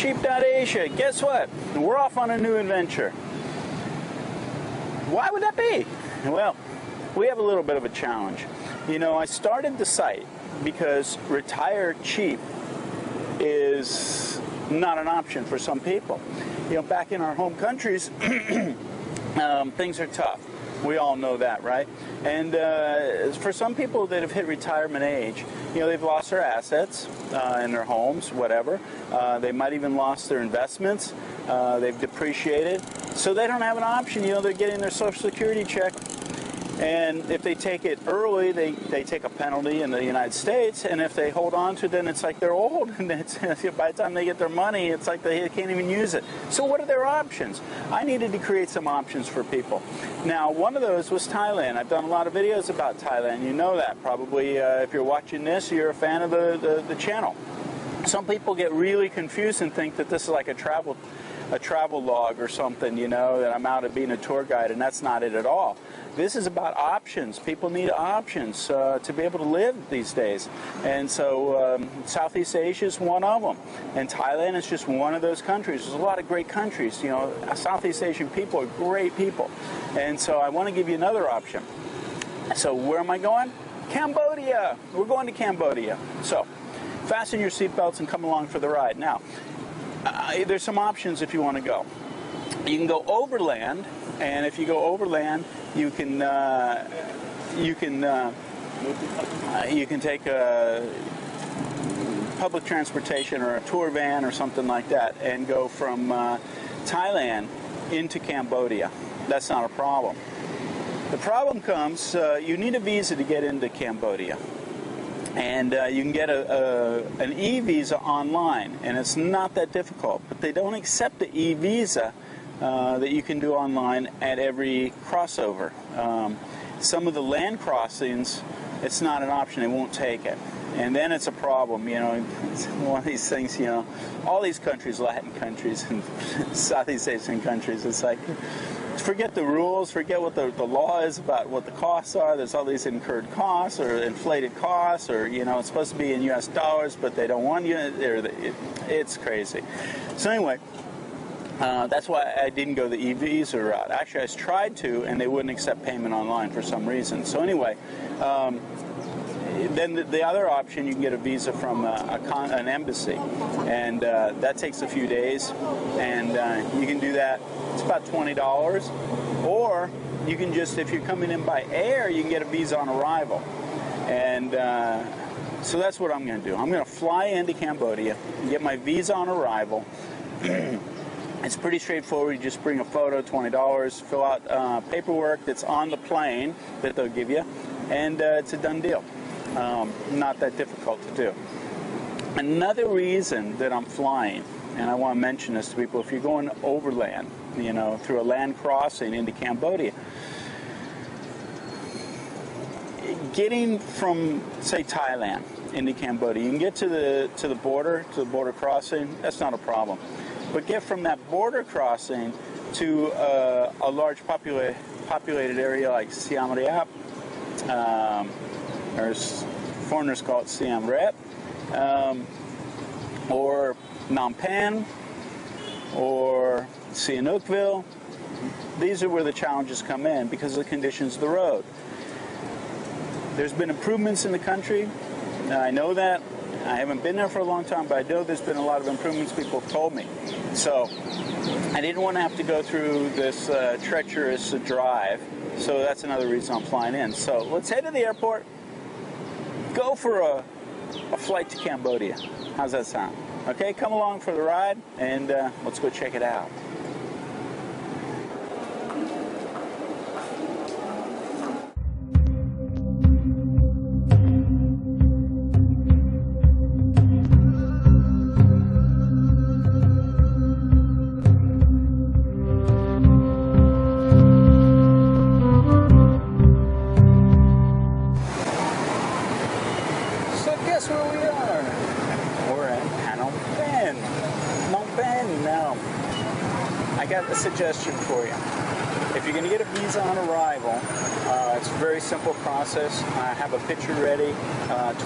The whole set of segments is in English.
retirecheap.asia. Guess what? We're off on a new adventure. Why would that be? Well, we have a little bit of a challenge. You know, I started the site because retire cheap is not an option for some people. You know, back in our home countries, things are tough. We all know that, right? And for some people that have hit retirement age, you know, they've lost their assets in their homes, whatever. They might even lost their investments. They've depreciated. So they don't have an option. You know, they're getting their Social Security check. And if they take it early, they take a penalty in the United States. And if they hold on to it, then it's like they're old. And it's, by the time they get their money, it's like they can't even use it. So what are their options? I needed to create some options for people. Now, one of those was Thailand. I've done a lot of videos about Thailand. You know that. Probably if you're watching this, you're a fan of the channel. Some people get really confused and think that this is like a travel log or something, you know, that I'm out at being a tour guide, and that's not it at all. This is about options. People need options to be able to live these days. And so Southeast Asia is one of them. And Thailand is just one of those countries. There's a lot of great countries. You know, Southeast Asian people are great people. And so I want to give you another option. So where am I going? Cambodia. We're going to Cambodia. So fasten your seatbelts and come along for the ride. Now, there's some options if you want to go. You can go overland, and if you go overland, you can take a public transportation or a tour van or something like that, and go from Thailand into Cambodia. That's not a problem. The problem comes, you need a visa to get into Cambodia. And you can get an e-visa online, and it's not that difficult. But they don't accept the e-visa that you can do online at every crossover. Some of the land crossings, it's not an option. They won't take it. And then it's a problem, you know. It's one of these things, you know. All these countries, Latin countries and Southeast Asian countries, it's like, forget the rules, forget what the law is about what the costs are. There's all these incurred costs or inflated costs, or, you know, it's supposed to be in US dollars, but they don't want you. It's crazy. So anyway, that's why I didn't go the e-visa route. Actually, I tried to, and they wouldn't accept payment online for some reason. So anyway, then the other option, you can get a visa from an embassy, and that takes a few days, and you can do that. It's about $20, or you can just, if you're coming in by air, you can get a visa on arrival. And so that's what I'm going to do. I'm going to fly into Cambodia, get my visa on arrival. It's pretty straightforward. You just bring a photo, $20, fill out paperwork that's on the plane that they'll give you, and it's a done deal. Not that difficult to do. Another reason that I'm flying, and I want to mention this to people, if you're going overland, you know, through a land crossing into Cambodia, getting from, say, Thailand into Cambodia, you can get to the border crossing. That's not a problem. But get from that border crossing to a large populated area like Siem Reap, or foreigners call it Siem Reap, or Phnom Penh, or Sihanoukville. These are where the challenges come in because of the conditions of the road. There's been improvements in the country. I know that. I haven't been there for a long time, but I know there's been a lot of improvements people have told me. So I didn't want to have to go through this treacherous drive. So that's another reason I'm flying in. So let's head to the airport. Go for a flight to Cambodia. How's that sound? Okay, come along for the ride, and let's go check it out. I got a suggestion for you. If you're going to get a visa on arrival, It's a very simple process. I have a picture ready,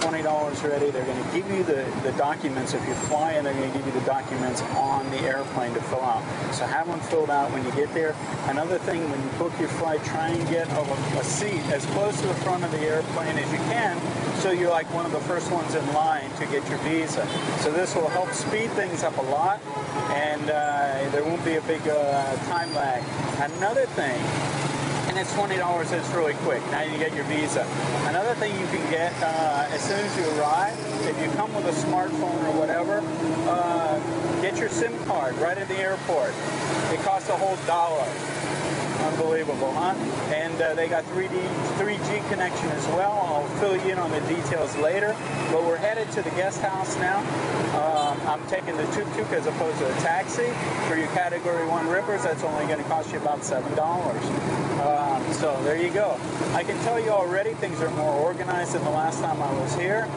$20 ready. They're going to give you the documents. If you fly in, they're going to give you the documents on the airplane to fill out. So have them filled out when you get there. Another thing, when you book your flight, try and get a seat as close to the front of the airplane as you can, so you're like one of the first ones in line to get your visa. So this will help speed things up a lot, and there won't be a big time lag. Another thing, and it's $20, it's really quick. Now you get your visa. Another thing you can get as soon as you arrive, if you come with a smartphone or whatever, get your SIM card right at the airport. It costs a whole $1. Unbelievable, huh? And they got 3G connection as well. I'll fill you in on the details later. But we're headed to the guest house now. I'm taking the tuk-tuk as opposed to a taxi. For your Category 1 rippers, that's only going to cost you about $7. So there you go. I can tell you already things are more organized than the last time I was here.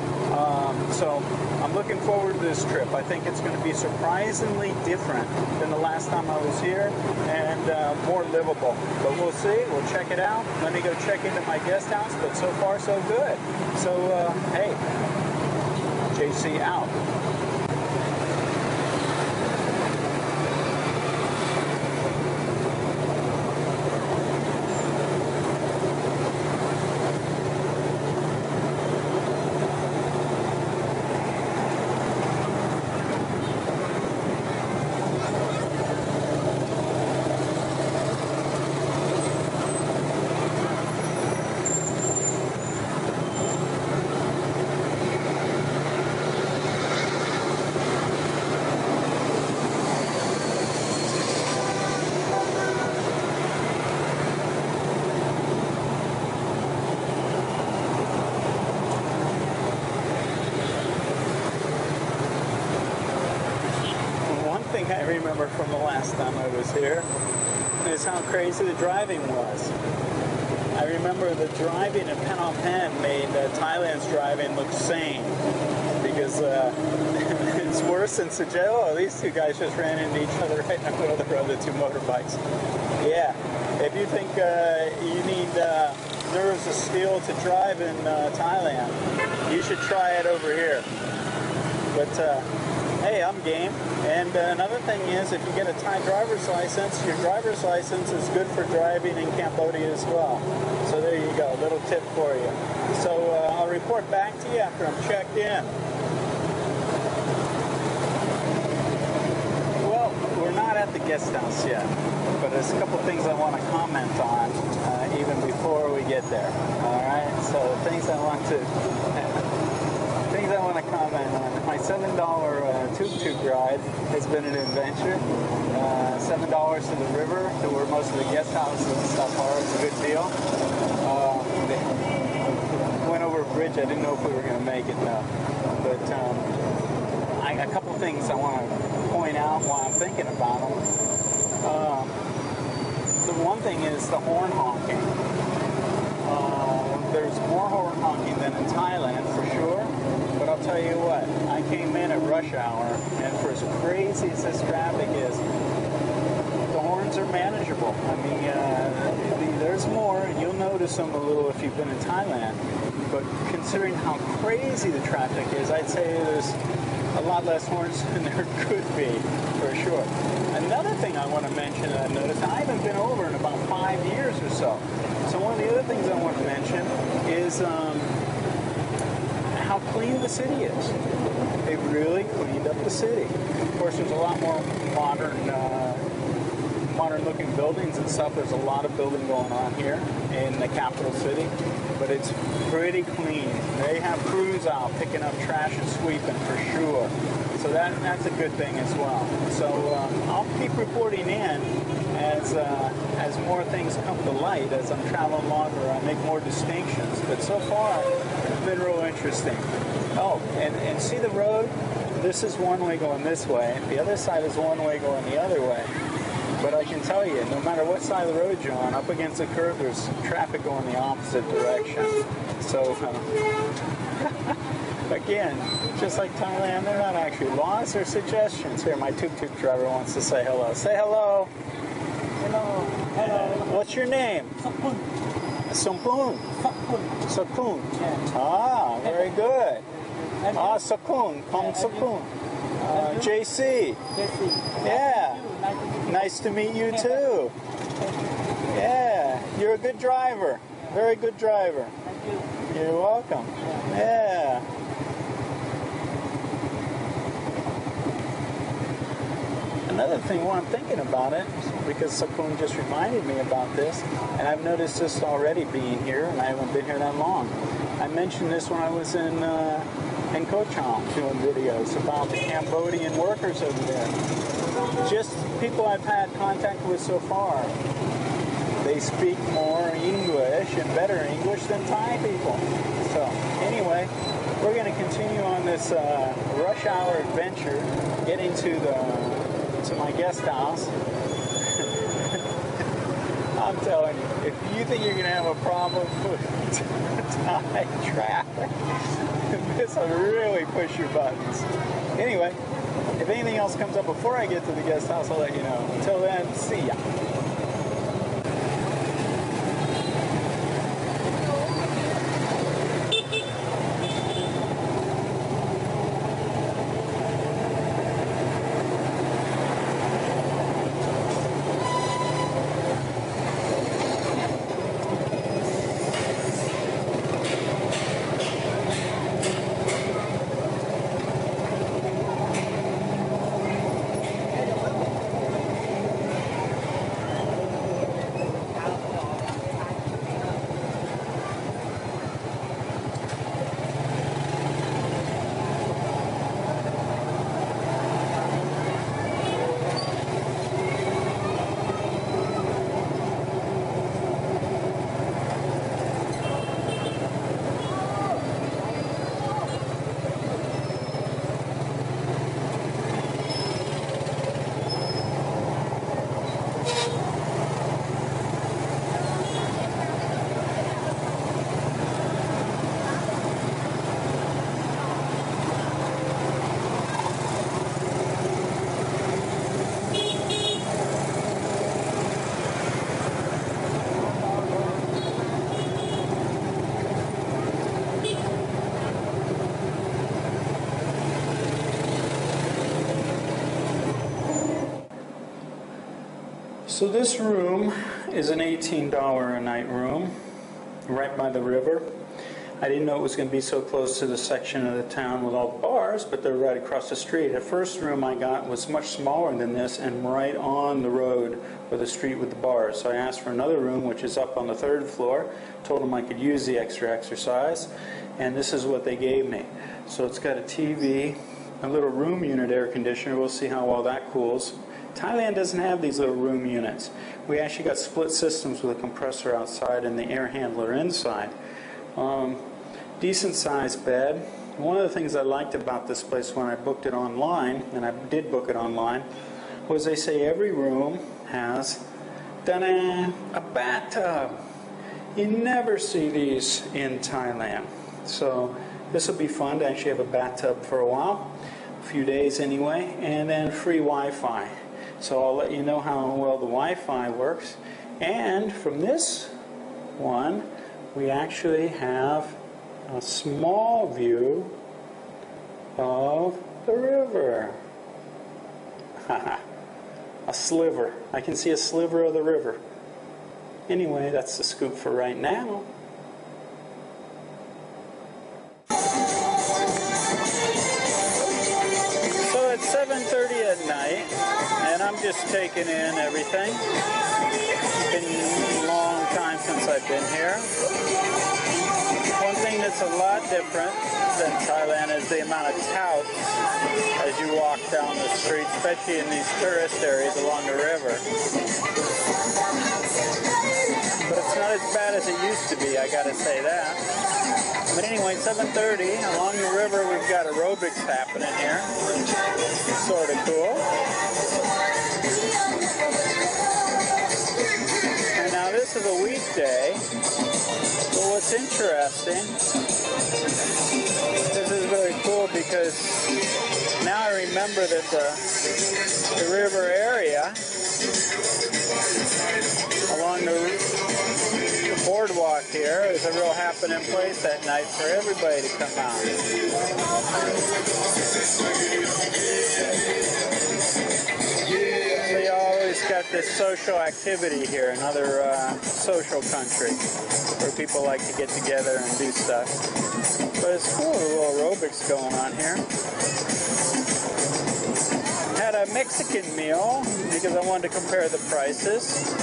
So I'm looking forward to this trip. I think it's going to be surprisingly different than the last time I was here, and more livable. But we'll see. We'll check it out. Let me go check into my guest house. But so far, so good. So, hey, JC out. I remember from the last time I was here is how crazy the driving was. I remember the driving in Phnom Penh made Thailand's driving look sane, because it's worse than suggest. Oh, these two guys just ran into each other right in the middle of the road, the two motorbikes. Yeah, if you think you need nerves of steel to drive in Thailand, you should try it over here. But hey, I'm game. And another thing is, if you get a Thai driver's license, your driver's license is good for driving in Cambodia as well. So there you go, little tip for you. So I'll report back to you after I'm checked in. Well, we're not at the guest house yet, but there's a couple things I want to comment on even before we get there. All right, so things I want to comment on. My $7 tuk-tuk ride has been an adventure. $7 to the river, to where most of the guest houses and stuff are. It's a good deal. Went over a bridge. I didn't know if we were going to make it, though. But a couple things I want to point out while I'm thinking about them. The one thing is the horn honking. There's more horn honking than in Thailand, for sure. But I'll tell you what, I came in at rush hour, and for as crazy as this traffic is, the horns are manageable. I mean, there's more, and you'll notice them a little if you've been in Thailand. But considering how crazy the traffic is, I'd say there's a lot less horns than there could be, for sure. Another thing I want to mention that I've noticed, I haven't been over in about 5 years or so. So one of the other things I want to mention is how clean the city is. They've really cleaned up the city. Of course, there's a lot more modern-looking buildings and stuff. There's a lot of building going on here in the capital city, but it's pretty clean. They have crews out picking up trash and sweeping for sure. So that's a good thing as well. So I'll keep reporting in as more things come to light. As I'm traveling longer, I make more distinctions. But so far, it's been real interesting. Oh, and see the road? This is one way going this way. The other side is one way going the other way. But I can tell you, no matter what side of the road you're on, up against the curb, there's traffic going the opposite direction. So, again, just like Thailand, they're not actually laws, they're suggestions. Here, my tuk-tuk driver wants to say hello. Say hello. Hello. Hello. What's your name? Sampun. Sakun. Sakun. Yeah. Ah, very good. And Ah, you? Sakun. Kong Yeah, and Sakun. And you? JC. Jesse. Yeah. Nice to meet you. Nice to meet you too. Yeah, you're a good driver. Very good driver. Thank you. You're welcome. Yeah. Another thing, while I'm thinking about it, because Sakun just reminded me about this, and I've noticed this already being here, and I haven't been here that long. I mentioned this when I was in Koh Chang doing videos about the Cambodian workers over there. Just people I've had contact with so far. They speak more English and better English than Thai people. So anyway, we're going to continue on this rush hour adventure, getting to my guest house. I'm telling you, if you think you're going to have a problem with Thai traffic, this will really push your buttons. Anyway, if anything else comes up before I get to the guest house, I'll let you know. Until then, see ya. So this room is an $18 a night room, right by the river. I didn't know it was going to be so close to the section of the town with all the bars, but they're right across the street. The first room I got was much smaller than this and right on the road with the street with the bars. So I asked for another room, which is up on the 3rd floor. Told them I could use the extra exercise, and this is what they gave me. So it's got a TV, a little room unit air conditioner. We'll see how well that cools. Thailand doesn't have these little room units. We actually got split systems with a compressor outside and the air handler inside. Decent sized bed. One of the things I liked about this place when I booked it online, and I did book it online, was they say every room has a bathtub. You never see these in Thailand. So this will be fun to actually have a bathtub for a while, a few days anyway, and then free Wi-Fi. So I'll let you know how well the Wi-Fi works. And from this one, we actually have a small view of the river. A sliver. I can see a sliver of the river. Anyway, that's the scoop for right now. So it's 7:30 at night, and I'm just taking in everything. It's been a long time since I've been here. One thing that's a lot different than Thailand is the amount of touts as you walk down the street, especially in these tourist areas along the river. But it's not as bad as it used to be, I gotta say that. But anyway, 7:30, along the river we've got aerobics happening here. Sort of cool. And now this is a weekday. But what's interesting, this is really cool because now I remember that the river area along the boardwalk here is a real happening place at night for everybody to come out. So you always got this social activity here, another social country where people like to get together and do stuff. But it's cool, a little aerobics going on here. Had a Mexican meal because I wanted to compare the prices.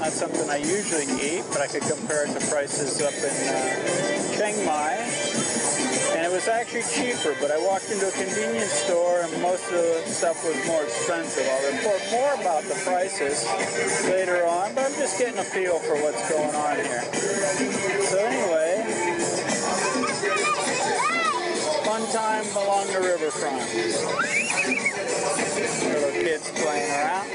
Not something I usually eat, but I could compare it to prices up in Chiang Mai. And it was actually cheaper, but I walked into a convenience store and most of the stuff was more expensive. I'll report more about the prices later on, but I'm just getting a feel for what's going on here. So anyway, fun time along the riverfront. Little kids playing around.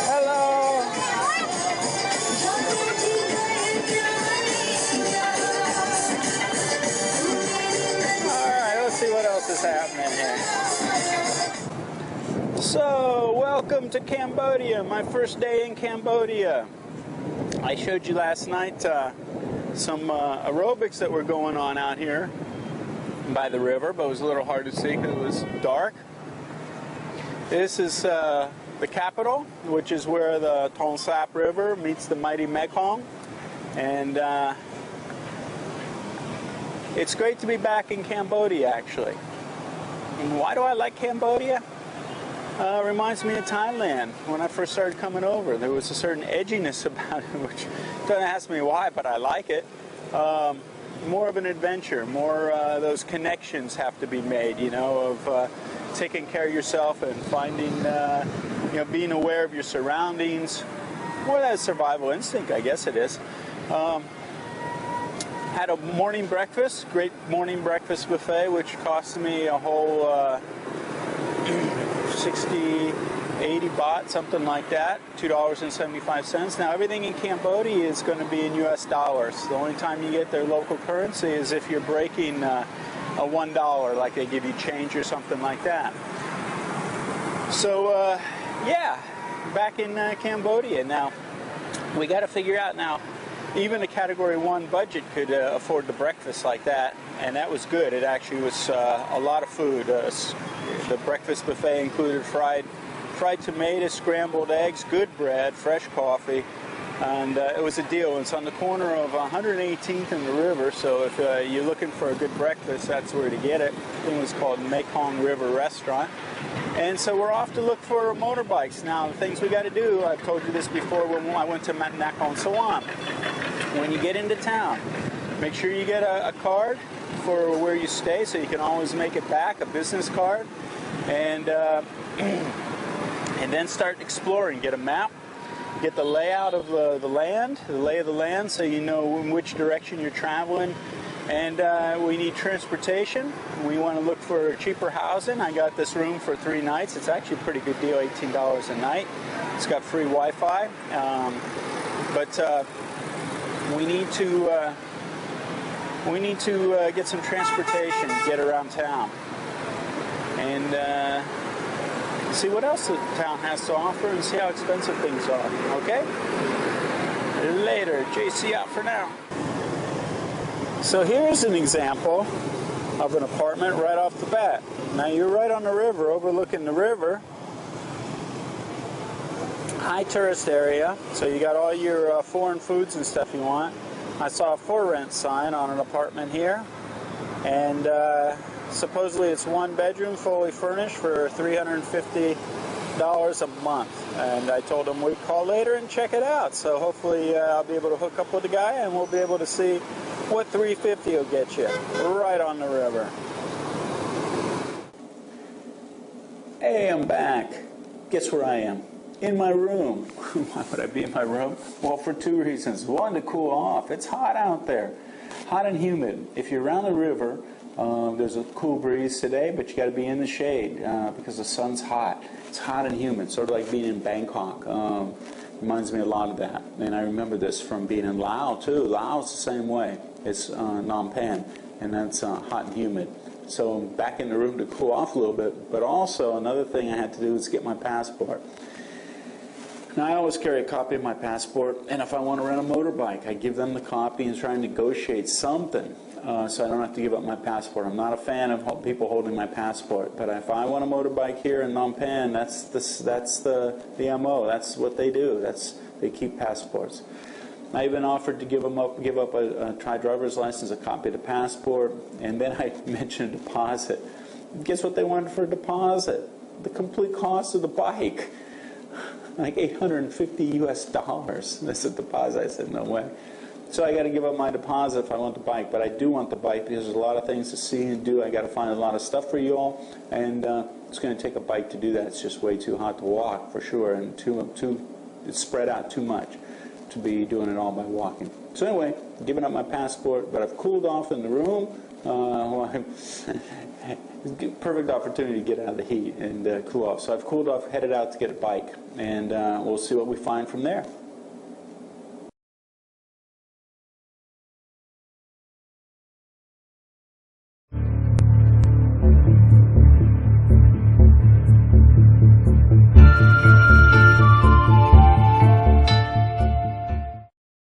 Hello. Alright, let's see what else is happening here. So, welcome to Cambodia, my first day in Cambodia. I showed you last night some aerobics that were going on out here by the river, but it was a little hard to see because it was dark. This is the capital, which is where the Thong Sap River meets the mighty Mekong. And it's great to be back in Cambodia, actually. And why do I like Cambodia? It reminds me of Thailand. When I first started coming over, there was a certain edginess about it, which don't ask me why, but I like it. More of an adventure, more those connections have to be made, you know, of taking care of yourself and finding, you know, being aware of your surroundings. More that survival instinct, I guess it is. Had a morning breakfast, great morning breakfast buffet, which cost me a whole 60, 80 baht, something like that, $2.75. Now, everything in Cambodia is going to be in U.S. dollars. The only time you get their local currency is if you're breaking a $1, like they give you change or something like that. So, yeah, back in Cambodia. Now, we got to figure out now, even a Category 1 budget could afford the breakfast like that, and that was good. It actually was a lot of food. The breakfast buffet included fried tomatoes, scrambled eggs, good bread, fresh coffee, and it was a deal. It's on the corner of 118th and the river, so if you're looking for a good breakfast, that's where to get it. I think it was called Mekong River Restaurant. And so we're off to look for motorbikes. Now, the things we got to do, I've told you this before when I went to Nakhon Sawan. When you get into town, make sure you get a card for where you stay so you can always make it back, a business card. And then start exploring. Get a map, get the layout of the land, the lay of the land, so you know in which direction you're traveling. And we need transportation. We want to look for cheaper housing. I got this room for 3 nights. It's actually a pretty good deal, $18 a night. It's got free Wi-Fi. But we need to get some transportation, get around town, and see what else the town has to offer and see how expensive things are. Okay? Later. JC out for now. So here's an example of an apartment right off the bat. Now you're right on the river, overlooking the river. High tourist area, so you got all your foreign foods and stuff you want. I saw a for rent sign on an apartment here, and supposedly it's 1 bedroom, fully furnished for $350 a month. And I told them we'd call later and check it out. So hopefully I'll be able to hook up with the guy and we'll be able to see what $350 will get you right on the river. Hey, I'm back. Guess where I am? In my room. Why would I be in my room? Well, for 2 reasons. One, to cool off. It's hot out there. Hot and humid. If you're around the river, there's a cool breeze today, but you got to be in the shade because the sun's hot. It's hot and humid, sort of like being in Bangkok. Reminds me a lot of that. And I remember this from being in Laos, too. Laos is the same way. It's Phnom Penh, and that's hot and humid. So I'm back in the room to cool off a little bit. But also another thing I had to do was get my passport. Now, I always carry a copy of my passport, and if I want to rent a motorbike, I give them the copy and try and negotiate something so I don't have to give up my passport. I'm not a fan of people holding my passport, but if I want a motorbike here in Phnom Penh, that's the MO. That's what they do. They keep passports. I even offered to give up a driver's license, a copy of the passport, and then I mentioned a deposit. Guess what they wanted for a deposit? The complete cost of the bike. Like $850 US. That's a deposit. I said, no way. So I got to give up my deposit if I want the bike, but I do want the bike because there's a lot of things to see and do. I got to find a lot of stuff for you all, and it's going to take a bike to do that. It's just way too hot to walk for sure, and it's spread out too much to be doing it all by walking. So anyway, giving up my passport, but I've cooled off in the room. Perfect opportunity to get out of the heat and cool off. So I've cooled off, headed out to get a bike, and we'll see what we find from there.